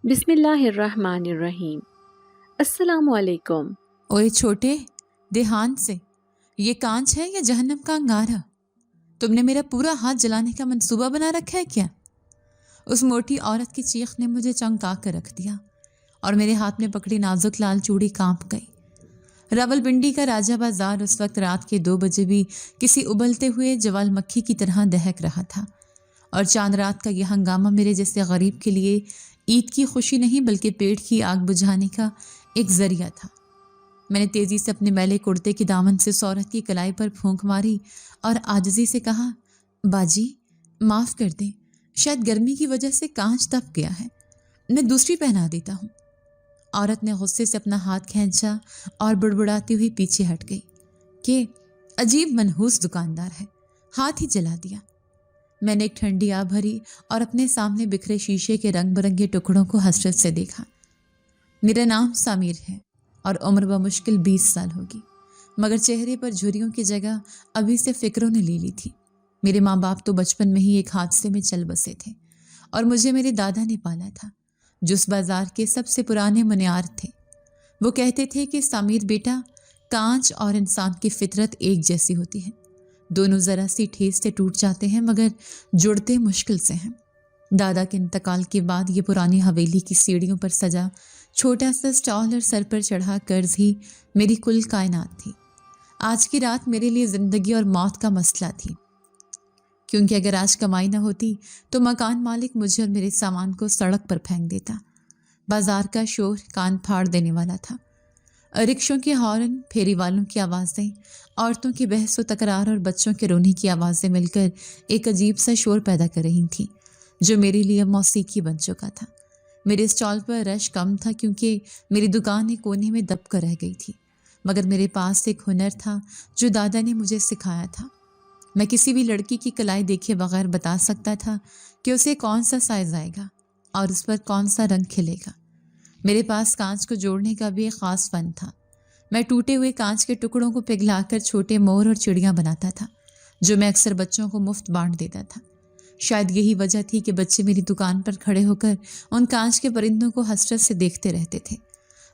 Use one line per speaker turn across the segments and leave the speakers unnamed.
بسم اللہ الرحمن الرحیم۔ السلام علیکم۔
اوے چھوٹے، دیہان سے، یہ کانچ ہے یا جہنم کا انگارہ؟ تم نے میرا پورا ہاتھ جلانے کا منصوبہ بنا رکھا ہے کیا؟ اس موٹی عورت کی چیخ نے مجھے چونکا کر رکھ دیا اور میرے ہاتھ میں پکڑی نازک لال چوڑی کانپ گئی۔ راولپنڈی کا راجہ بازار اس وقت رات کے 2 بجے بھی کسی ابلتے ہوئے جوال مکھی کی طرح دہک رہا تھا، اور چاند رات کا یہ ہنگامہ میرے جیسے غریب کے لیے عید کی خوشی نہیں بلکہ پیٹ کی آگ بجھانے کا ایک ذریعہ تھا۔ میں نے تیزی سے اپنے میلے کرتے کی دامن سے اس عورت کی کلائی پر پھونک ماری اور عاجزی سے کہا، باجی معاف کر دیں، شاید گرمی کی وجہ سے کانچ تپ گیا ہے، میں دوسری پہنا دیتا ہوں۔ عورت نے غصے سے اپنا ہاتھ کھینچا اور بڑبڑاتی ہوئی پیچھے ہٹ گئی کہ عجیب منحوس دکاندار ہے، ہاتھ ہی جلا دیا۔ میں نے ایک ٹھنڈی آہ بھری اور اپنے سامنے بکھرے شیشے کے رنگ برنگے ٹکڑوں کو حسرت سے دیکھا۔ میرا نام سمیر ہے اور عمر بمشکل 20 سال ہوگی، مگر چہرے پر جھریوں کی جگہ ابھی سے فکروں نے لے لی تھی۔ میرے ماں باپ تو بچپن میں ہی ایک حادثے میں چل بسے تھے اور مجھے میرے دادا نے پالا تھا، جو اس بازار کے سب سے پرانے منیار تھے۔ وہ کہتے تھے کہ سمیر بیٹا، کانچ اور انسان کی فطرت ایک جیسی ہوتی ہے، دونوں ذرا سی ٹھیس سے ٹوٹ جاتے ہیں مگر جڑتے مشکل سے ہیں۔ دادا کے انتقال کے بعد یہ پرانی حویلی کی سیڑھیوں پر سجا چھوٹا سا اسٹال اور سر پر چڑھا قرض ہی میری کل کائنات تھی۔ آج کی رات میرے لیے زندگی اور موت کا مسئلہ تھی، کیونکہ اگر آج کمائی نہ ہوتی تو مکان مالک مجھے اور میرے سامان کو سڑک پر پھینک دیتا۔ بازار کا شور کان پھاڑ دینے والا تھا۔ رکشوں کے ہارن، پھیری والوں کی آوازیں، عورتوں کی بحث و تکرار اور بچوں کے رونے کی آوازیں مل کر ایک عجیب سا شور پیدا کر رہی تھیں، جو میرے لیے موسیقی بن چکا تھا۔ میرے اسٹال پر رش کم تھا کیونکہ میری دکان ایک کونے میں دب کر رہ گئی تھی، مگر میرے پاس ایک ہنر تھا جو دادا نے مجھے سکھایا تھا۔ میں کسی بھی لڑکی کی کلائی دیکھے بغیر بتا سکتا تھا کہ اسے کون سا سائز آئے گا اور اس پر کون سا رنگ کھلے گا۔ میرے پاس کانچ کو جوڑنے کا بھی ایک خاص فن تھا۔ میں ٹوٹے ہوئے کانچ کے ٹکڑوں کو پگھلا کر چھوٹے مور اور چڑیاں بناتا تھا، جو میں اکثر بچوں کو مفت بانٹ دیتا تھا۔ شاید یہی وجہ تھی کہ بچے میری دکان پر کھڑے ہو کر ان کانچ کے پرندوں کو حسرت سے دیکھتے رہتے تھے۔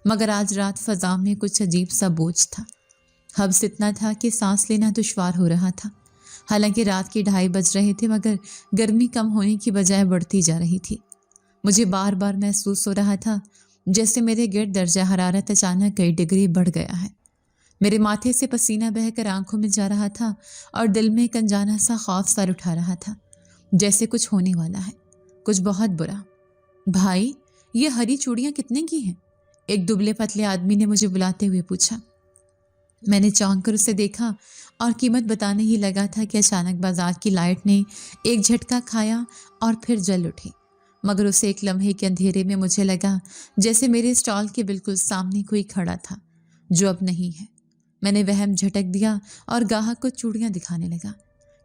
مگر آج رات فضا میں کچھ عجیب سا بوجھ تھا، حبس اتنا تھا کہ سانس لینا دشوار ہو رہا تھا۔ حالانکہ رات کے 2:30 بج رہے تھے، مگر گرمی کم ہونے کی بجائے بڑھتی جا رہی تھی۔ مجھے بار بار محسوس ہو رہا تھا جیسے میرے گرد درجہ حرارت اچانک کئی ڈگری بڑھ گیا ہے۔ میرے ماتھے سے پسینہ بہہ کر آنکھوں میں جا رہا تھا اور دل میں ایک انجانا سا خوف سر اٹھا رہا تھا، جیسے کچھ ہونے والا ہے، کچھ بہت برا۔ بھائی، یہ ہری چوڑیاں کتنے کی ہیں؟ ایک دبلے پتلے آدمی نے مجھے بلاتے ہوئے پوچھا۔ میں نے چونک کر اسے دیکھا اور قیمت بتانے ہی لگا تھا کہ اچانک بازار کی لائٹ نے ایک جھٹکا کھایا اور پھر جل اٹھی، مگر اسے ایک لمحے کے اندھیرے میں مجھے لگا جیسے میرے اسٹال کے بالکل سامنے کوئی کھڑا تھا، جو اب نہیں ہے۔ میں نے وہم جھٹک دیا اور گاہک کو چوڑیاں دکھانے لگا،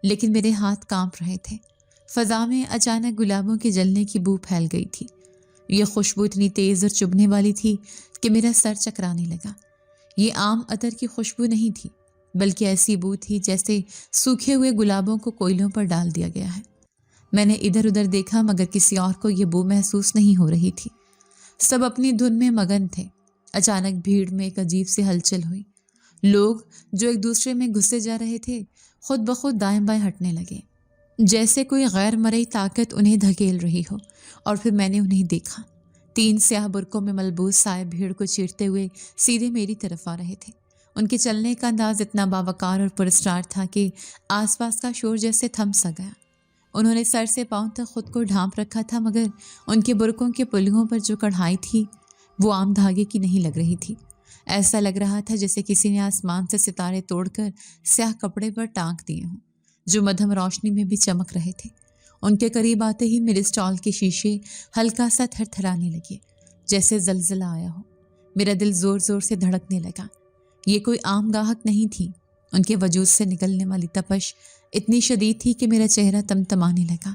لیکن میرے ہاتھ کانپ رہے تھے۔ فضا میں اچانک گلابوں کے جلنے کی بو پھیل گئی تھی۔ یہ خوشبو اتنی تیز اور چبھنے والی تھی کہ میرا سر چکرانے لگا۔ یہ عام عطر کی خوشبو نہیں تھی، بلکہ ایسی بو تھی جیسے سوکھے ہوئے گلابوں کو کوئلوں پر ڈال دیا گیا ہے۔ میں نے ادھر ادھر دیکھا مگر کسی اور کو یہ بو محسوس نہیں ہو رہی تھی۔ سب اپنی دھن میں مگن تھے۔ اچانک بھیڑ میں ایک عجیب سی ہلچل ہوئی۔ لوگ جو ایک دوسرے میں گھسے جا رہے تھے خود بخود دائیں بائیں ہٹنے لگے، جیسے کوئی غیر مرئی طاقت انہیں دھکیل رہی ہو، اور پھر میں نے انہیں دیکھا۔ 3 سیاہ برقعوں میں ملبوس سائے بھیڑ کو چیرتے ہوئے سیدھے میری طرف آ رہے تھے۔ ان کے چلنے کا انداز اتنا باوقار اور پراسرار تھا کہ آس پاس کا شور جیسے تھم سا گیا۔ انہوں نے سر سے پاؤں تک خود کو ڈھانپ رکھا تھا، مگر ان کے برقعوں کے پلوؤں پر جو کڑھائی تھی وہ عام دھاگے کی نہیں لگ رہی تھی۔ ایسا لگ رہا تھا جیسے کسی نے آسمان سے ستارے توڑ کر سیاہ کپڑے پر ٹانک دیے ہوں، جو مدھم روشنی میں بھی چمک رہے تھے۔ ان کے قریب آتے ہی میرے اسٹال کے شیشے ہلکا سا تھر تھرانے لگے، جیسے زلزلہ آیا ہو۔ میرا دل زور زور سے دھڑکنے لگا۔ یہ کوئی عام گاہک نہیں تھی۔ ان کے وجود سے نکلنے والی تپش اتنی شدید تھی کہ میرا چہرہ تمتمانے لگا،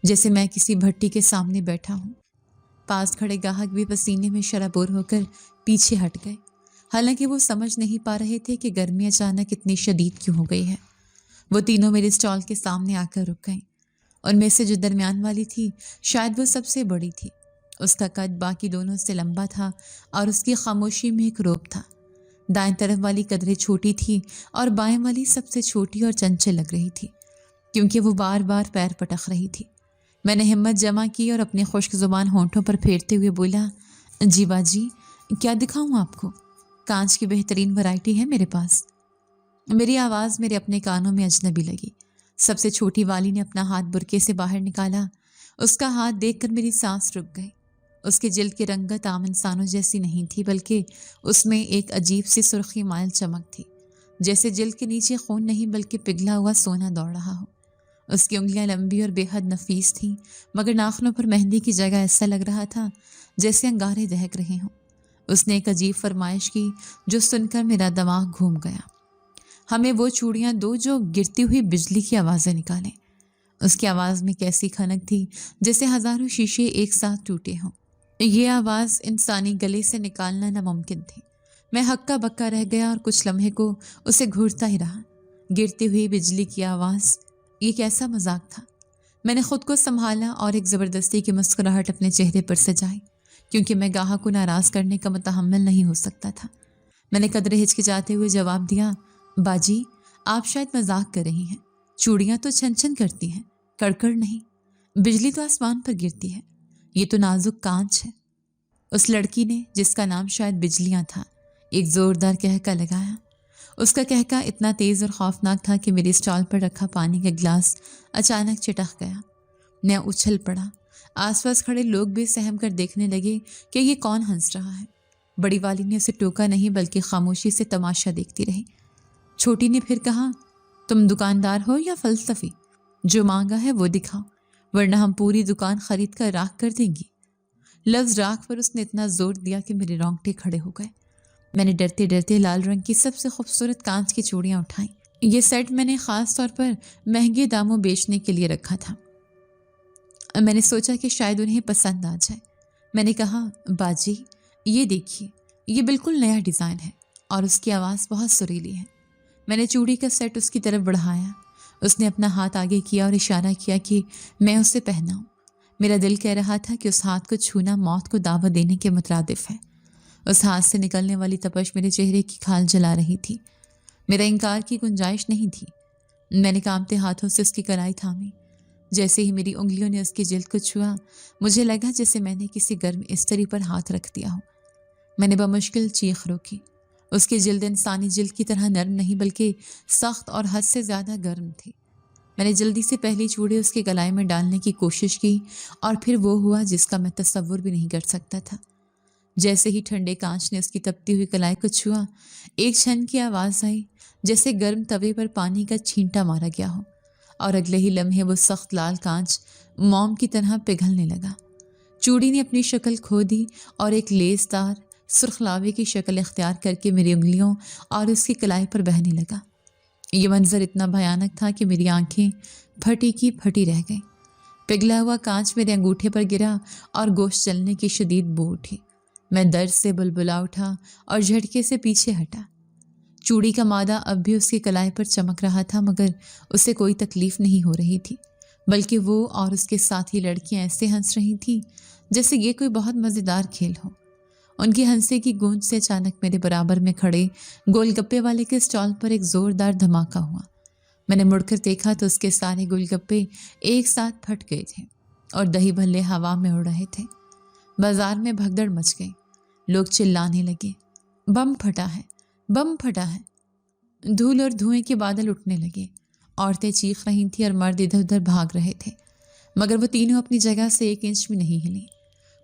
جیسے میں کسی بھٹی کے سامنے بیٹھا ہوں۔ پاس کھڑے گاہک بھی پسینے میں شرابور ہو کر پیچھے ہٹ گئے، حالانکہ وہ سمجھ نہیں پا رہے تھے کہ گرمی اچانک اتنی شدید کیوں ہو گئی ہے۔ وہ تینوں میرے اسٹال کے سامنے آ کر رک گئیں۔ ان میں سے جو درمیان والی تھی شاید وہ سب سے بڑی تھی۔ اس کا قد باقی دونوں سے لمبا تھا اور اس کی خاموشی میں ایک روب تھا۔ دائیں طرف والی قدرے چھوٹی تھی اور بائیں والی سب سے چھوٹی اور چنچل لگ رہی تھی، کیونکہ وہ بار بار پیر پٹک رہی تھی۔ میں نے ہمت جمع کی اور اپنے خشک زبان ہونٹوں پر پھیرتے ہوئے بولا، جی باجی، کیا دکھاؤں آپ کو؟ کانچ کی بہترین ورائٹی ہے میرے پاس۔ میری آواز میرے اپنے کانوں میں اجنبی لگی۔ سب سے چھوٹی والی نے اپنا ہاتھ برقعے سے باہر نکالا۔ اس کا ہاتھ دیکھ کر میری سانس رک گئی۔ اس کے جلد کی رنگت عام انسانوں جیسی نہیں تھی، بلکہ اس میں ایک عجیب سی سرخی مائل چمک تھی، جیسے جلد کے نیچے خون نہیں بلکہ پگھلا ہوا سونا دوڑ رہا ہو۔ اس کی انگلیاں لمبی اور بے حد نفیس تھیں، مگر ناخنوں پر مہندی کی جگہ ایسا لگ رہا تھا جیسے انگارے دہک رہے ہوں۔ اس نے ایک عجیب فرمائش کی جو سن کر میرا دماغ گھوم گیا۔ ہمیں وہ چوڑیاں دو جو گرتی ہوئی بجلی کی آوازیں نکالیں۔ اس کی آواز میں کیسی کھنک تھی جیسے ہزاروں شیشے ایک ساتھ ٹوٹے ہوں۔ یہ آواز انسانی گلے سے نکالنا ناممکن تھی۔ میں ہکا بکا رہ گیا اور کچھ لمحے کو اسے گھورتا ہی رہا۔ گرتی ہوئی بجلی کی آواز، یہ کیسا مذاق تھا؟ میں نے خود کو سنبھالا اور ایک زبردستی کی مسکراہٹ اپنے چہرے پر سجائی، کیونکہ میں گاہک کو ناراض کرنے کا متحمل نہیں ہو سکتا تھا۔ میں نے قدرے ہچکچاتے ہوئے جواب دیا، باجی، آپ شاید مذاق کر رہی ہیں۔ چوڑیاں تو چھن چھن کرتی ہیں، کڑکڑ نہیں۔ بجلی تو آسمان پر گرتی ہے، یہ تو نازک کانچ ہے۔ اس لڑکی نے، جس کا نام شاید بجلیاں تھا، ایک زوردار کہکا لگایا۔ اس کا کہکا اتنا تیز اور خوفناک تھا کہ میری اسٹال پر رکھا پانی کا گلاس اچانک چٹک گیا۔ میں اچھل پڑا۔ آس پاس کھڑے لوگ بھی سہم کر دیکھنے لگے کہ یہ کون ہنس رہا ہے۔ بڑی والی نے اسے ٹوکا نہیں بلکہ خاموشی سے تماشا دیکھتی رہی۔ چھوٹی نے پھر کہا، تم دکاندار ہو یا فلسفی؟ جو مانگا ہے وہ دکھاؤ، ورنہ ہم پوری دکان خرید کر راکھ کر دیں گی۔ لفظ راکھ پر اس نے اتنا زور دیا کہ میرے رونگٹے کھڑے ہو گئے۔ میں نے ڈرتے ڈرتے لال رنگ کی سب سے خوبصورت کانچ کی چوڑیاں اٹھائیں۔ یہ سیٹ میں نے خاص طور پر مہنگے داموں بیچنے کے لیے رکھا تھا۔ میں نے سوچا کہ شاید انہیں پسند آ جائے۔ میں نے کہا، باجی، یہ دیکھیے، یہ بالکل نیا ڈیزائن ہے اور اس کی آواز بہت سریلی ہے۔ میں نے چوڑی کا سیٹ اس کی طرف بڑھایا۔ اس نے اپنا ہاتھ آگے کیا اور اشارہ کیا کہ میں اسے پہناؤں۔ میرا دل کہہ رہا تھا کہ اس ہاتھ کو چھونا موت کو دعوت دینے کے مترادف ہے۔ اس ہاتھ سے نکلنے والی تپش میرے چہرے کی کھال جلا رہی تھی۔ میرا انکار کی گنجائش نہیں تھی۔ میں نے کانپتے ہاتھوں سے اس کی کلائی تھامی۔ جیسے ہی میری انگلیوں نے اس کی جلد کو چھوا، مجھے لگا جیسے میں نے کسی گرم استری پر ہاتھ رکھ دیا ہو۔ میں نے بمشکل چیخ روکی۔ اس کی جلد انسانی جلد کی طرح نرم نہیں بلکہ سخت اور حد سے زیادہ گرم تھی۔ میں نے جلدی سے پہلی چوڑی اس کے گلائے میں ڈالنے کی کوشش کی اور پھر وہ ہوا جس کا میں تصور بھی نہیں کر سکتا تھا۔ جیسے ہی ٹھنڈے کانچ نے اس کی تپتی ہوئی کلائی کو چھوا، ایک چھن کی آواز آئی جیسے گرم توے پر پانی کا چھینٹا مارا گیا ہو، اور اگلے ہی لمحے وہ سخت لال کانچ موم کی طرح پگھلنے لگا۔ چوڑی نے اپنی شکل کھو دی اور ایک لیس دار سرخ لاوے کی شکل اختیار کر کے میری انگلیوں اور اس کی کلائی پر بہنے لگا۔ یہ منظر اتنا بھیانک تھا کہ میری آنکھیں پھٹی کی پھٹی رہ گئیں۔ پگھلا ہوا کانچ میرے انگوٹھے پر گرا اور گوشت جلنے کی شدید بو اٹھی۔ میں درد سے بلبلا اٹھا اور جھٹکے سے پیچھے ہٹا۔ چوڑی کا مادہ اب بھی اس کی کلائی پر چمک رہا تھا، مگر اسے کوئی تکلیف نہیں ہو رہی تھی، بلکہ وہ اور اس کے ساتھی لڑکیاں ایسے ہنس رہی تھیں جیسے یہ کوئی بہت مزیدار کھیل ہو۔ ان کی ہنسی کی گونج سے اچانک میرے برابر میں کھڑے گول گپے والے کے اسٹال پر ایک زوردار دھماکہ ہوا۔ میں نے مڑ کر دیکھا تو اس کے سارے گول گپے ایک ساتھ پھٹ گئے تھے اور دہی بھلے ہوا میں اڑ رہے تھے۔ بازار میں بھگدڑ مچ گئی۔ لوگ چلانے لگے، بم پھٹا ہے، بم پھٹا ہے۔ دھول اور دھوئیں کے بادل اٹھنے لگے۔ عورتیں چیخ رہی تھیں اور مرد ادھر ادھر بھاگ رہے تھے، مگر وہ تینوں اپنی جگہ سے ایک انچ بھی نہیں ہلیں۔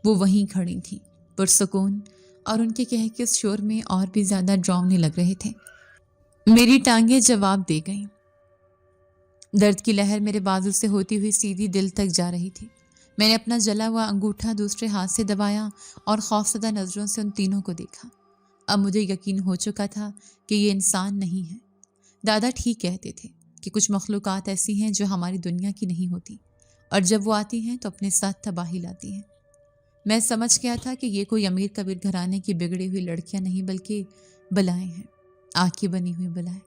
وہ وہیں کھڑی تھیں، پرسکون، اور ان کے کہے اس شور میں اور بھی زیادہ ڈراؤنے لگ رہے تھے۔ میری ٹانگیں جواب دے گئیں۔ درد کی لہر میرے بازو سے ہوتی ہوئی سیدھی دل تک جا رہی تھی۔ میں نے اپنا جلا ہوا انگوٹھا دوسرے ہاتھ سے دبایا اور خوفزدہ نظروں سے ان تینوں کو دیکھا۔ اب مجھے یقین ہو چکا تھا کہ یہ انسان نہیں ہے۔ دادا ٹھیک کہتے تھے کہ کچھ مخلوقات ایسی ہیں جو ہماری دنیا کی نہیں ہوتی، اور جب وہ آتی ہیں تو اپنے ساتھ تباہی لاتی ہیں۔ میں سمجھ گیا تھا کہ یہ کوئی امیر کبیر گھرانے کی بگڑی ہوئی لڑکیاں نہیں بلکہ بلائیں ہیں، آگ کی بنی ہوئی بلائیں۔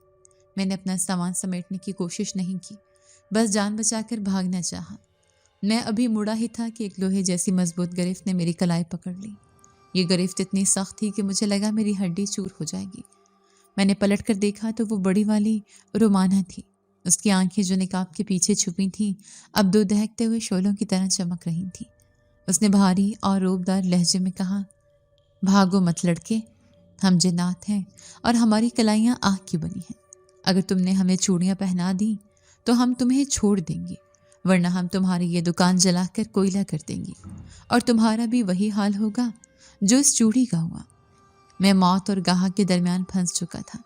میں نے اپنا سامان سمیٹنے کی کوشش نہیں کی، بس جان بچا کر بھاگنا چاہا۔ میں ابھی مڑا ہی تھا کہ ایک لوہے جیسی مضبوط گرفت نے میری کلائی پکڑ لی۔ یہ گرفت اتنی سخت تھی کہ مجھے لگا میری ہڈی چور ہو جائے گی۔ میں نے پلٹ کر دیکھا تو وہ بڑی والی رومانہ تھی۔ اس کی آنکھیں جو نقاب کے پیچھے چھپی تھیں اب دو دہکتے ہوئے شعلوں کی طرح چمک رہی تھیں۔ اس نے بھاری اور روبدار لہجے میں کہا، بھاگو مت لڑکے، ہم جنات ہیں اور ہماری کلائیاں آگ کی بنی ہیں۔ اگر تم نے ہمیں چوڑیاں پہنا دیں تو ہم تمہیں چھوڑ دیں گے، ورنہ ہم تمہاری یہ دکان جلا کر کوئلہ کر دیں گے، اور تمہارا بھی وہی حال ہوگا جو اس چوڑی کا ہوا۔ میں موت اور گاہک کے درمیان پھنس چکا تھا۔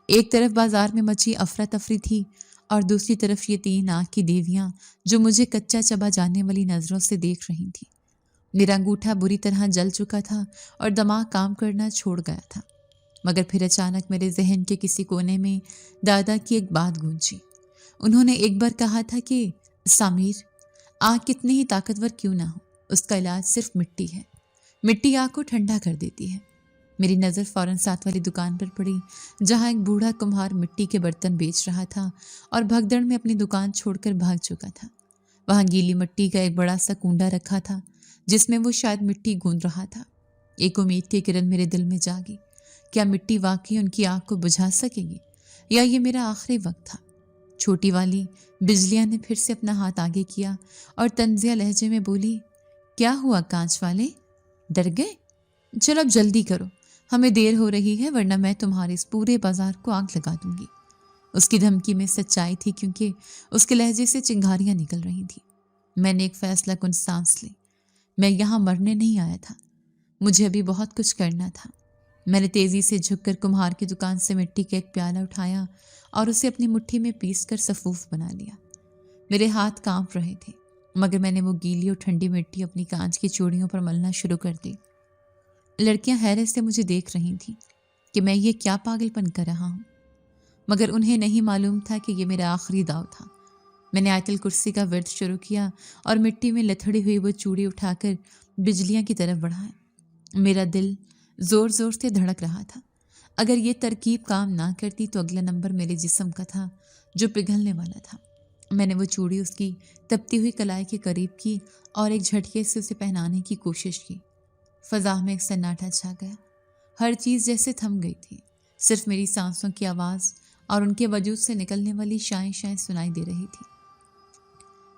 ایک طرف بازار میں مچی افراتفری تھی اور دوسری طرف یہ تین آنکھ کی دیویاں جو مجھے کچا چبا جانے والی نظروں سے دیکھ رہی تھیں۔ میرا انگوٹھا بری طرح جل چکا تھا اور دماغ کام کرنا چھوڑ گیا تھا، مگر پھر اچانک میرے ذہن کے کسی کونے میں دادا کی ایک بات گونجی۔ انہوں نے ایک بار کہا تھا کہ سامیر، آگ کتنی ہی طاقتور کیوں نہ ہو، اس کا علاج صرف مٹی ہے۔ مٹی آگ کو ٹھنڈا کر دیتی ہے۔ میری نظر فوراً ساتھ والی دکان پر پڑی جہاں ایک بوڑھا کمہار مٹی کے برتن بیچ رہا تھا اور بھگدڑ میں اپنی دکان چھوڑ کر بھاگ چکا تھا۔ وہاں گیلی مٹی کا ایک بڑا سا کنڈا رکھا تھا جس میں وہ شاید مٹی گوندھ رہا تھا۔ ایک امید کی کرن میرے دل میں جاگی، کیا مٹی واقعی ان کی آگ کو بجھا سکے گی یا یہ میرا آخری وقت تھا؟ چھوٹی والی بجلیاں نے پھر سے اپنا ہاتھ آگے کیا اور طنزیہ لہجے میں بولی، کیا ہوا کانچ والے، ڈر گئے؟ چلو اب جلدی کرو، ہمیں دیر ہو رہی ہے ورنہ میں تمہارے اس پورے بازار کو آگ لگا دوں گی۔ اس کی دھمکی میں سچائی تھی کیونکہ اس کے لہجے سے چنگاریاں نکل رہی تھیں۔ میں نے ایک فیصلہ کن سانس لی۔ میں یہاں مرنے نہیں آیا تھا، مجھے ابھی بہت کچھ کرنا تھا۔ میں نے تیزی سے جھک کر کمہار کی دکان سے مٹی کا ایک پیالہ اٹھایا اور اسے اپنی مٹھی میں پیس کر صفوف بنا لیا۔ میرے ہاتھ کانپ رہے تھے مگر میں نے وہ گیلی اور ٹھنڈی مٹی اپنی کانچ کی چوڑیوں پر ملنا شروع کر دی۔ لڑکیاں حیرت سے مجھے دیکھ رہی تھیں کہ میں یہ کیا پاگل پن کر رہا ہوں، مگر انہیں نہیں معلوم تھا کہ یہ میرا آخری داؤ تھا۔ میں نے آیت الکرسی کا ورد شروع کیا اور مٹی میں لتھڑی ہوئی وہ چوڑی اٹھا کر بجلیاں کی طرف بڑھایا۔ میرا دل زور زور سے دھڑک رہا تھا۔ اگر یہ ترکیب کام نہ کرتی تو اگلا نمبر میرے جسم کا تھا جو پگھلنے والا تھا۔ میں نے وہ چوڑی اس کی تپتی ہوئی کلائی کے قریب کی اور ایک جھٹکے سے اسے پہنانے کی کوشش کی۔ فضا میں ایک سناٹا چھا گیا، ہر چیز جیسے تھم گئی تھی، صرف میری سانسوں کی آواز اور ان کے وجود سے نکلنے والی شائیں شائیں سنائی دے رہی تھی۔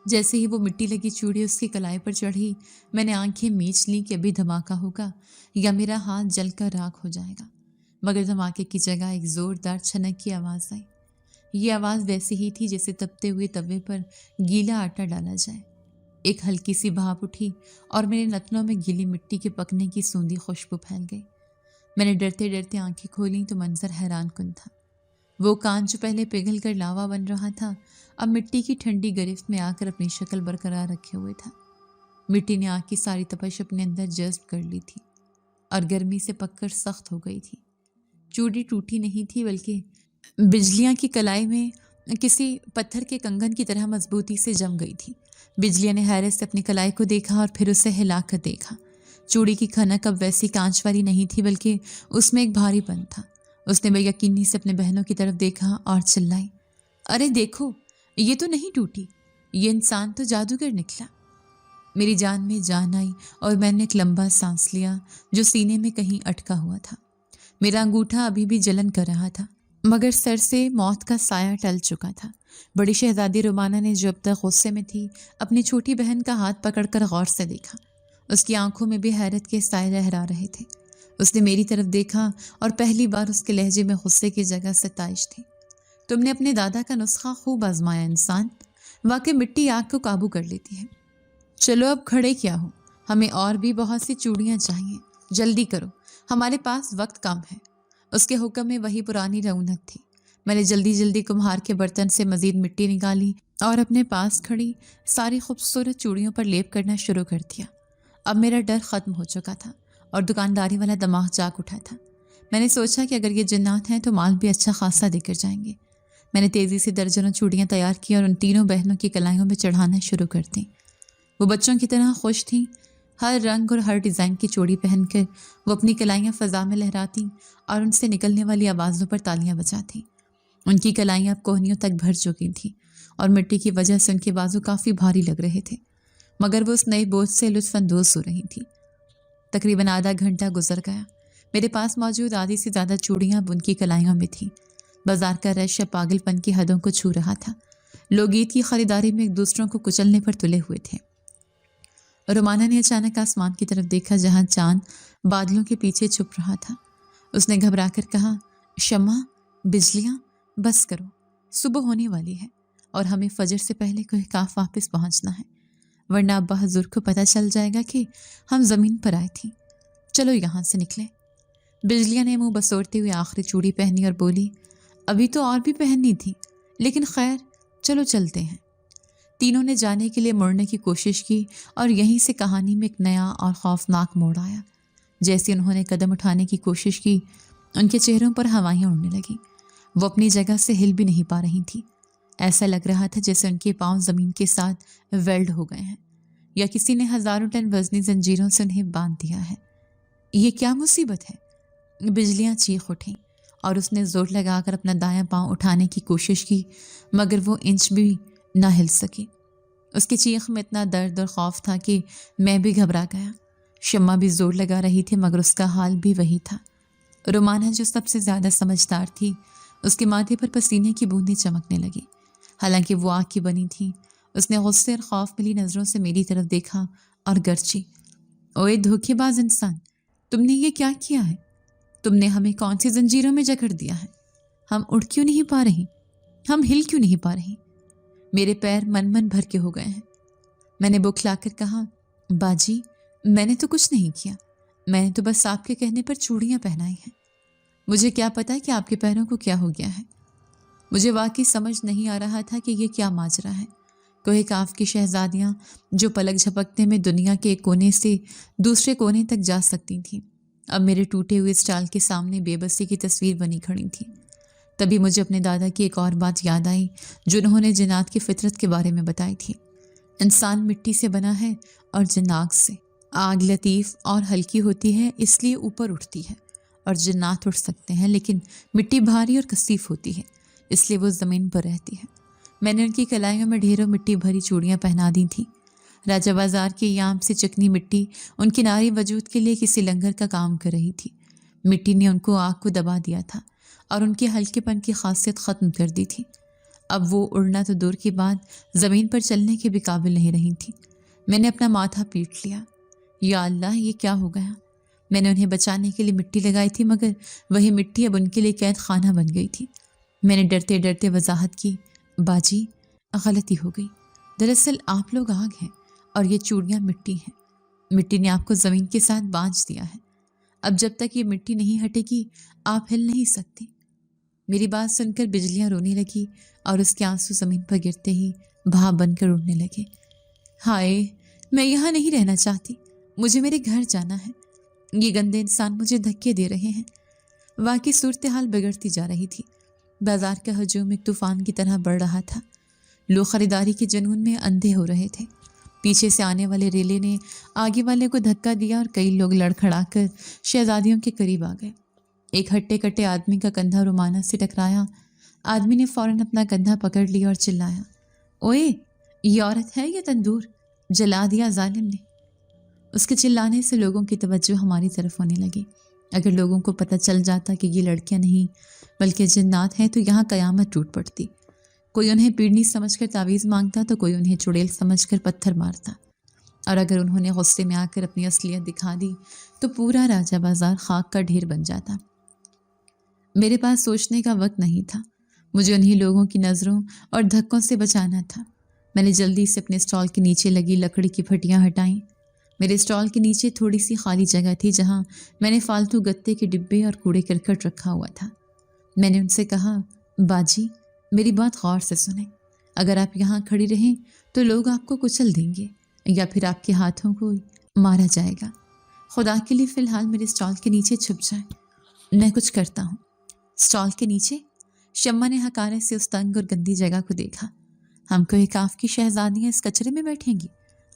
جیسے ہی وہ مٹی لگی چوڑی اس کی کلائی پر چڑھی، میں نے آنکھیں میچ لیں کہ ابھی دھماکہ ہوگا یا میرا ہاتھ جل کر راکھ ہو جائے گا، مگر دھماکے کی جگہ ایک زوردار چھنک کی آواز آئی۔ یہ آواز ویسی ہی تھی جیسے تپتے ہوئے توے پر گیلا آٹا ڈالا جائے۔ ایک ہلکی سی بھاپ اٹھی اور میرے نتنوں میں گیلی مٹی کے پکنے کی سوندھی خوشبو پھیل گئی۔ میں نے ڈرتے ڈرتے آنکھیں کھولیں تو منظر حیران کن تھا۔ وہ کان جو پہلے پگھل کر لاوا بن رہا تھا اب مٹی کی ٹھنڈی گرفت میں آ کر اپنی شکل برقرار رکھے ہوئے تھا۔ مٹی نے آگ کی ساری تپش اپنے اندر جذب کر لی تھی اور گرمی سے پک کر سخت ہو گئی تھی۔ چوڑی ٹوٹی نہیں تھی بلکہ بجلیاں کی کلائی میں کسی پتھر کے کنگن کی طرح مضبوطی سے جم گئی تھی۔ بجلیاں نے حیرت سے اپنی کلائی کو دیکھا اور پھر اسے ہلا کر دیکھا۔ چوڑی کی کھنک اب ویسی کانچ والی نہیں تھی بلکہ اس میں ایک بھاری پن تھا۔ اس نے بے یقینی سے اپنے بہنوں کی طرف دیکھا اور چلائی، ارے دیکھو، یہ تو نہیں ٹوٹی، یہ انسان تو جادوگر نکلا۔ میری جان میں جان آئی اور میں نے ایک لمبا سانس لیا جو سینے میں کہیں اٹکا ہوا تھا۔ میرا انگوٹھا ابھی بھی جلن کر رہا تھا مگر سر سے موت کا سایہ ٹل چکا تھا۔ بڑی شہزادی رومانہ نے جو اب تک غصے میں تھی اپنی چھوٹی بہن کا ہاتھ پکڑ کر غور سے دیکھا۔ اس کی آنکھوں میں بھی حیرت کے سائے لہرا رہے تھے۔ اس نے میری طرف دیکھا اور پہلی بار اس کے لہجے میں غصے کی جگہ ستائش تھی۔ تم نے اپنے دادا کا نسخہ خوب آزمایا انسان، واقعی مٹی آگ کو قابو کر لیتی ہے۔ چلو اب کھڑے کیا ہو، ہمیں اور بھی بہت سی چوڑیاں چاہیے، جلدی کرو، ہمارے پاس وقت کم ہے۔ اس کے حکم میں وہی پرانی رونق تھی۔ میں نے جلدی جلدی کمہار کے برتن سے مزید مٹی نکالی اور اپنے پاس کھڑی ساری خوبصورت چوڑیوں پر لیپ کرنا شروع کر دیا۔ اب میرا ڈر ختم ہو چکا تھا اور دکانداری والا دماغ جاگ اٹھا تھا۔ میں نے سوچا کہ اگر یہ جنات ہیں تو مال بھی اچھا خاصا دے کر جائیں گے۔ میں نے تیزی سے درجنوں چوڑیاں تیار کی اور ان تینوں بہنوں کی کلائیوں میں چڑھانا شروع کر دیں۔ وہ بچوں کی طرح خوش تھیں، ہر رنگ اور ہر ڈیزائن کی چوڑی پہن کر وہ اپنی کلائیاں فضا میں لہراتی اور ان سے نکلنے والی آوازوں پر تالیاں بجاتی۔ ان کی کلائیاں اب کوہنیوں تک بھر چکی تھیں اور مٹی کی وجہ سے ان کے بازو کافی بھاری لگ رہے تھے۔ مگر وہ اس نئے بوجھ سے لطف اندوز ہو رہی تھی۔ تقریباً آدھا گھنٹہ گزر گیا۔ میرے پاس موجود آدھی سے زیادہ چوڑیاں اب ان کی کلائیوں میں تھیں۔ بازار کا رش اب پاگل پن کی حدوں کو چھو رہا تھا۔ لوگ عید کی خریداری میں ایک دوسروں کو کچلنے پر تلے ہوئے تھے۔ رومانہ نے اچانک آسمان کی طرف دیکھا جہاں چاند بادلوں کے پیچھے چھپ رہا تھا۔ اس نے گھبرا کر کہا، شمع، بجلیاں، بس کرو، صبح ہونے والی ہے اور ہمیں فجر سے پہلے کوہ کاف واپس پہنچنا ہے، ورنہ ابا حضور کو پتہ چل جائے گا کہ ہم زمین پر آئے تھیں۔ چلو یہاں سے نکلیں۔ بجلیاں نے منہ بسورتے ہوئے آخری چوڑی پہنی اور بولی، ابھی تو اور بھی پہننی تھی، لیکن خیر چلو چلتے ہیں۔ تینوں نے جانے کے لیے مڑنے کی کوشش کی اور یہیں سے کہانی میں ایک نیا اور خوفناک موڑ آیا۔ جیسے انہوں نے قدم اٹھانے کی کوشش کی، ان کے چہروں پر ہوائیں اڑنے لگیں۔ وہ اپنی جگہ سے ہل بھی نہیں پا رہی تھی۔ ایسا لگ رہا تھا جیسے ان کے پاؤں زمین کے ساتھ ویلڈ ہو گئے ہیں یا کسی نے ہزاروں ٹن وزنی زنجیروں سے انہیں باندھ دیا ہے۔ یہ کیا مصیبت ہے؟ بجلیاں چیخ اٹھیں اور اس نے زور لگا کر اپنا دایاں پاؤں اٹھانے کی کوشش کی، مگر وہ انچ بھی نہ ہل سکی۔ اس کی چیخ میں اتنا درد اور خوف تھا کہ میں بھی گھبرا گیا۔ شمع بھی زور لگا رہی تھی مگر اس کا حال بھی وہی تھا۔ رومانہ جو سب سے زیادہ سمجھدار تھی، اس کے ماتھے پر پسینے کی بوندیں چمکنے لگی، حالانکہ وہ آگ کی بنی تھی۔ اس نے غصے اور خوف ملی نظروں سے میری طرف دیکھا اور گرجی، اوئے دھوکے باز انسان، تم نے یہ کیا کیا ہے؟ تم نے ہمیں کون سی زنجیروں میں جکڑ دیا ہے؟ ہم اڑ کیوں نہیں پا رہی؟ ہم ہل کیوں نہیں پا رہی؟ میرے پیر من بھر کے ہو گئے ہیں۔ میں نے بکھلا کر کہا، باجی میں نے تو کچھ نہیں کیا، میں نے تو بس آپ کے کہنے پر چوڑیاں پہنائی ہیں۔ مجھے کیا پتا کہ آپ کے پیروں کو کیا ہو گیا ہے؟ مجھے واقعی سمجھ نہیں آ رہا تھا کہ یہ کیا ماجرا ہے۔ کوہ کاف کی شہزادیاں جو پلک جھپکنے میں دنیا کے ایک کونے سے دوسرے کونے تک جا سکتی تھیں، اب میرے ٹوٹے ہوئے اسٹال کے سامنے بے بسی کی تصویر بنی کھڑی تھی۔ تبھی مجھے اپنے دادا کی ایک اور بات یاد آئی جو انہوں نے جنات کی فطرت کے بارے میں بتائی تھی۔ انسان مٹی سے بنا ہے اور جن آگ سے۔ آگ لطیف اور ہلکی ہوتی ہے اس لیے اوپر اٹھتی ہے اور جنات اٹھ سکتے ہیں، لیکن مٹی بھاری اور کثیف ہوتی ہے اس لیے وہ زمین پر رہتی ہے۔ میں نے ان کی کلائیوں میں ڈھیروں مٹی بھری چوڑیاں پہنا دی تھیں۔ راجہ بازار کی یام سے چکنی مٹی ان کی ناری وجود کے لیے کسی لنگر کا کام کر رہی تھی۔ مٹی نے ان کو آگ کو دبا دیا تھا اور ان کے ہلکے پن کی خاصیت ختم کر دی تھی۔ اب وہ اڑنا تو دور کی بات، زمین پر چلنے کے بھی قابل نہیں رہی تھی۔ میں نے اپنا ماتھا پیٹ لیا، یا اللہ یہ کیا ہو گیا؟ میں نے انہیں بچانے کے لیے مٹی لگائی تھی مگر وہی مٹی اب ان کے لیے قید خانہ بن گئی تھی۔ میں نے ڈرتے ڈرتے وضاحت کی، باجی غلطی ہو گئی، دراصل آپ لوگ آگ ہیں اور یہ چوڑیاں مٹی ہیں۔ مٹی نے آپ کو زمین کے ساتھ باندھ دیا ہے، اب جب تک یہ مٹی نہیں ہٹے گی آپ ہل نہیں سکتی۔ میری بات سن کر بجلیاں رونے لگی اور اس کے آنسو زمین پر گرتے ہی بھاپ بن کر اڑنے لگے۔ ہائے، میں یہاں نہیں رہنا چاہتی، مجھے میرے گھر جانا ہے۔ یہ گندے انسان مجھے دھکے دے رہے ہیں۔ واقعی صورتحال بگڑتی جا رہی تھی۔ بازار کا ہجوم ایک طوفان کی طرح بڑھ رہا تھا۔ لوگ خریداری کے جنون میں اندھے ہو رہے تھے۔ پیچھے سے آنے والے ریلے نے آگے والے کو دھکا دیا اور کئی لوگ لڑکھڑا کر شہزادیوں کے قریب آ گئے۔ ایک ہٹے کٹے آدمی کا کندھا رومانہ سے ٹکرایا۔ آدمی نے فوراً اپنا کندھا پکڑ لیا اور چلایا، اوئے یہ عورت ہے یا تندور؟ جلا دیا ظالم نے۔ اس کے چلانے سے لوگوں کی توجہ ہماری طرف ہونے لگی۔ اگر لوگوں کو پتہ چل جاتا کہ یہ لڑکیاں نہیں بلکہ جنات ہیں تو یہاں قیامت ٹوٹ پڑتی۔ کوئی انہیں پیڑنی سمجھ کر تعویذ مانگتا تو کوئی انہیں چڑیل سمجھ کر پتھر مارتا، اور اگر انہوں نے غصے میں آ کر اپنی اصلیت دکھا دی تو پورا راجہ بازار خاک کا ڈھیر بن جاتا۔ میرے پاس سوچنے کا وقت نہیں تھا، مجھے انہی لوگوں کی نظروں اور دھکوں سے بچانا تھا۔ میں نے جلدی سے اپنے اسٹال کے نیچے لگی لکڑی کی پھٹیاں ہٹائیں۔ میرے اسٹال کے نیچے تھوڑی سی خالی جگہ تھی جہاں میں نے فالتو گتے کے ڈبے اور کوڑے کرکٹ رکھا ہوا تھا۔ میں نے ان سے کہا، باجی میری بات غور سے سنیں، اگر آپ یہاں کھڑی رہیں تو لوگ آپ کو کچل دیں گے یا پھر آپ کے ہاتھوں کو مارا جائے گا۔ خدا کے لیے فی الحال میرے اسٹال کے نیچے چھپ جائیں، میں کچھ کرتا ہوں۔ اسٹال کے نیچے؟ شمع نے حقارت سے اس تنگ اور گندی جگہ کو دیکھا۔ ہم کوہ کاف کی شہزادیاں اس کچرے میں بیٹھیں گی؟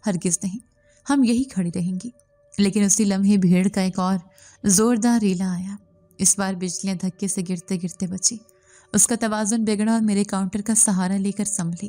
ہرگز نہیں، ہم یہی کھڑی رہیں گی۔ لیکن اسی لمحے بھیڑ کا ایک اور زوردار ریلا آیا۔ اس بار بجلیاں دھکے سے گرتے گرتے بچی۔ اس کا توازن بگڑا اور میرے کاؤنٹر کا سہارا لے کر سنبھلی۔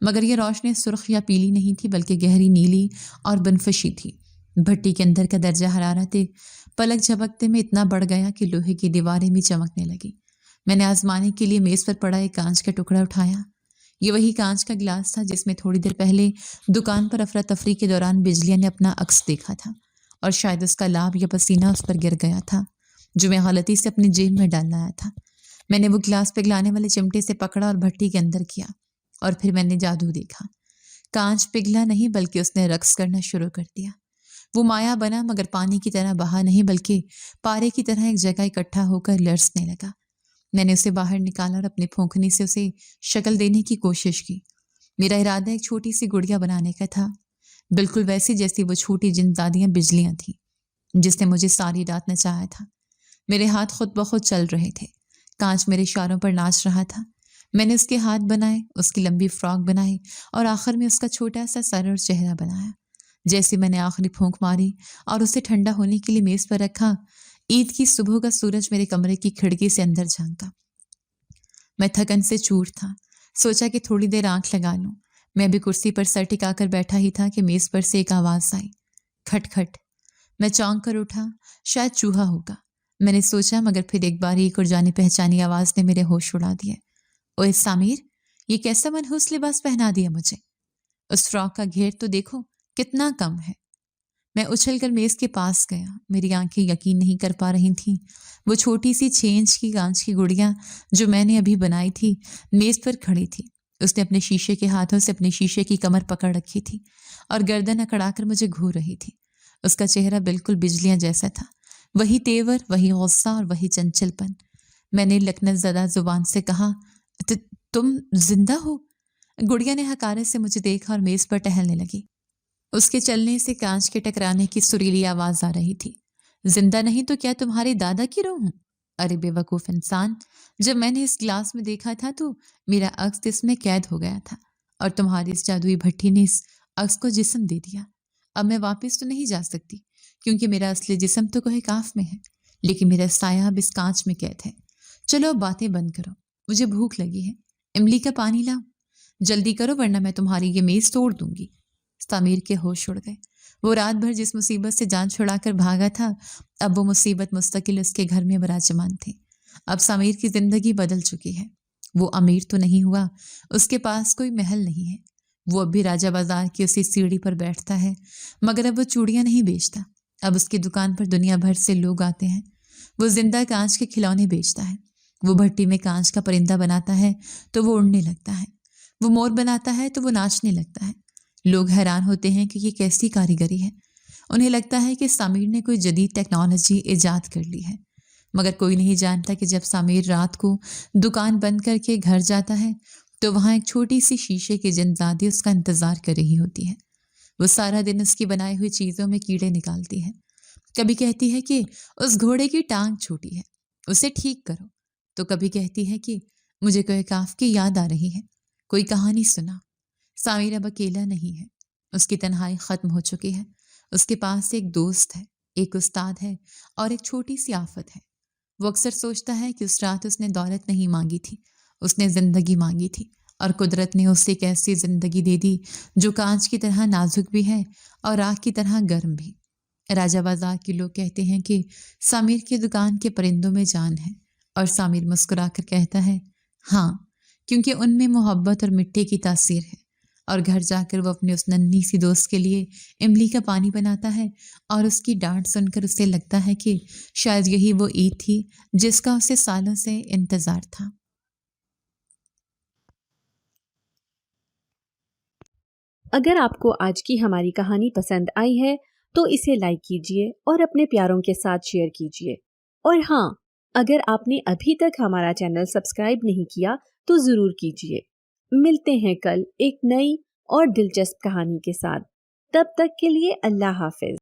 مگر یہ روشنی سرخ یا پیلی نہیں تھی بلکہ گہری نیلی اور بنفشی تھی۔ بھٹی کے اندر کا درجہ حرارت پلک جھپکتے میں اتنا بڑھ گیا کہ لوہے کی دیواریں بھی چمکنے لگی۔ میں نے آزمانے کے لیے میز پر پڑا ایک کانچ کا ٹکڑا اٹھایا۔ یہ وہی کانچ کا گلاس تھا جس میں تھوڑی دیر پہلے دکان پر افراتفری کے دوران بجلیہ نے اپنا عکس دیکھا تھا، اور شاید اس کا لعاب یا پسینہ اس پر گر گیا تھا جو میں غلطی سے اپنی جیب میں ڈال لایا تھا۔ میں نے وہ گلاس پگھلانے والے چمٹے سے پکڑا اور بھٹی کے اندر کیا، اور پھر میں نے جادو دیکھا۔ کانچ پگھلا نہیں بلکہ اس نے رقص کرنا شروع کر دیا۔ وہ مایا بنا مگر پانی کی طرح بہا نہیں بلکہ پارے کی طرح ایک جگہ اکٹھا ہو کر لرزنے لگا۔ میں نے اسے باہر نکالا اور اپنی پھونکنی سے اسے شکل دینے کی کوشش کی۔ میرا ارادہ ایک چھوٹی سی گڑیا بنانے کا تھا، بالکل ویسی جیسی وہ چھوٹی جن دادیاں بجلیاں تھیں جس نے مجھے ساری رات نچایا تھا۔ میرے ہاتھ خود بخود چل رہے تھے، کانچ میرے اشاروں پر ناچ رہا تھا۔ میں نے اس کے ہاتھ بنائے، اس کی لمبی فراک بنائی اور آخر میں اس کا چھوٹا سا سر اور چہرہ بنایا۔ جیسے میں نے آخری پھونک ماری اور اسے ٹھنڈا ہونے کے لیے میز پر رکھا، عید کی صبح کا سورج میرے کمرے کی کھڑکی سے اندر جھانکا۔ میں تھکن سے چور تھا، سوچا کہ تھوڑی دیر آنکھ لگا لوں۔ میں بھی کرسی پر سر ٹکا کر بیٹھا ہی تھا کہ میز پر سے ایک آواز آئی، کھٹ کھٹ۔ میں چونک کر اٹھا، شاید چوہا ہوگا، میں نے سوچا، مگر پھر ایک باریک اور جانی پہچانی آواز نے میرے ہوش اڑا دیے۔ اوے سامیر، یہ کیسا منحوس لباس پہنا دیا مجھے؟ اس فراک کا گھیر تو دیکھو کتنا کم ہے۔ میں اچھل کر میز کے پاس گیا، میری آنکھیں یقین نہیں کر پا رہی تھیں۔ وہ چھوٹی سی 6 انچ کی کانچ کی گڑیا جو میں نے ابھی بنائی تھی میز پر کھڑی تھی۔ اس نے اپنے شیشے کے ہاتھوں سے اپنے شیشے کی کمر پکڑ رکھی تھی اور گردن اکڑا کر مجھے گھور رہی تھی۔ اس کا چہرہ بالکل بجلیاں جیسا تھا، وہی تیور، وہی غصہ اور وہی چنچل پن۔ میں نے لکنت زدہ زبان سے کہا، تم زندہ ہو؟ گڑیا نے حقارت سے مجھے دیکھا اور میز پر ٹہلنے لگی۔ اس کے چلنے سے کانچ کے ٹکرانے کی سریلی آواز آ رہی تھی۔ زندہ نہیں تو کیا تمہارے دادا کی روح ہوں؟ ارے بے وقوف انسان، جب میں نے اس گلاس میں دیکھا تھا تو میرا عکس اس میں قید ہو گیا تھا، اور تمہاری اس جادوئی بھٹی نے اس عکس کو جسم دے دیا۔ اب میں واپس تو نہیں جا سکتی کیونکہ میرا اصلی جسم تو کوہ کاف میں ہے، لیکن میرا سایہ اب اس کانچ میں قید ہے۔ چلو اب باتیں بند کرو، مجھے بھوک لگی ہے، املی کا پانی لاؤ، جلدی کرو ورنہ میں تمہاری یہ میز توڑ دوں گی۔ سامیر کے ہوش اڑ گئے۔ وہ رات بھر جس مصیبت سے جان چھڑا کر بھاگا تھا، اب وہ مصیبت مستقل اس کے گھر میں براجمان تھی۔ اب سامیر کی زندگی بدل چکی ہے۔ وہ امیر تو نہیں ہوا، اس کے پاس کوئی محل نہیں ہے، وہ اب بھی راجہ بازار کی اسی سیڑھی پر بیٹھتا ہے، مگر اب وہ چوڑیاں نہیں بیچتا۔ اب اس کی دکان پر دنیا بھر سے لوگ آتے ہیں۔ وہ زندہ کانچ کے کھلونے بیچتا ہے۔ وہ بھٹی میں کانچ کا پرندہ بناتا ہے تو وہ اڑنے لگتا ہے، وہ مور بناتا ہے تو وہ ناچنے لگتا ہے۔ لوگ حیران ہوتے ہیں کہ یہ کیسی کاریگری ہے۔ انہیں لگتا ہے کہ سامیر نے کوئی جدید ٹیکنالوجی ایجاد کر لی ہے، مگر کوئی نہیں جانتا کہ جب سامیر رات کو دکان بند کر کے گھر جاتا ہے تو وہاں ایک چھوٹی سی شیشے کی جنزادی اس کا انتظار کر رہی ہوتی ہے۔ وہ سارا دن اس کی بنائی ہوئی چیزوں میں کیڑے نکالتی ہے۔ کبھی کہتی ہے کہ اس گھوڑے کی ٹانگ چھوٹی ہے، اسے ٹھیک کرو، تو کبھی کہتی ہے کہ مجھے کوہ کاف کی یاد آ رہی ہے، کوئی کہانی سنا۔ سامیر اب اکیلا نہیں ہے، اس کی تنہائی ختم ہو چکی ہے۔ اس کے پاس ایک دوست ہے، ایک استاد ہے اور ایک چھوٹی سی آفت ہے۔ وہ اکثر سوچتا ہے کہ اس رات اس نے دولت نہیں مانگی تھی، اس نے زندگی مانگی تھی، اور قدرت نے اسے ایک ایسی زندگی دے دی جو کانچ کی طرح نازک بھی ہے اور آگ کی طرح گرم بھی۔ راجہ بازار کے لوگ کہتے ہیں کہ سامیر کی دکان کے پرندوں میں جان ہے، اور سامیر مسکرا کر کہتا ہے، ہاں، کیونکہ ان میں محبت اور مٹی کی تاثیر ہے۔ اور گھر جا کر وہ اپنے اس ننھی سی دوست کے لیے املی کا پانی بناتا ہے، اور اس کی ڈانٹ سن کر اسے لگتا ہے کہ شاید یہی وہ عید تھی جس کا اسے سالوں سے انتظار تھا۔
اگر آپ کو آج کی ہماری کہانی پسند آئی ہے تو اسے لائک کیجیے اور اپنے پیاروں کے ساتھ شیئر کیجیے، اور ہاں، اگر آپ نے ابھی تک ہمارا چینل سبسکرائب نہیں کیا تو ضرور کیجیے۔ ملتے ہیں کل ایک نئی اور دلچسپ کہانی کے ساتھ، تب تک کے لیے اللہ حافظ۔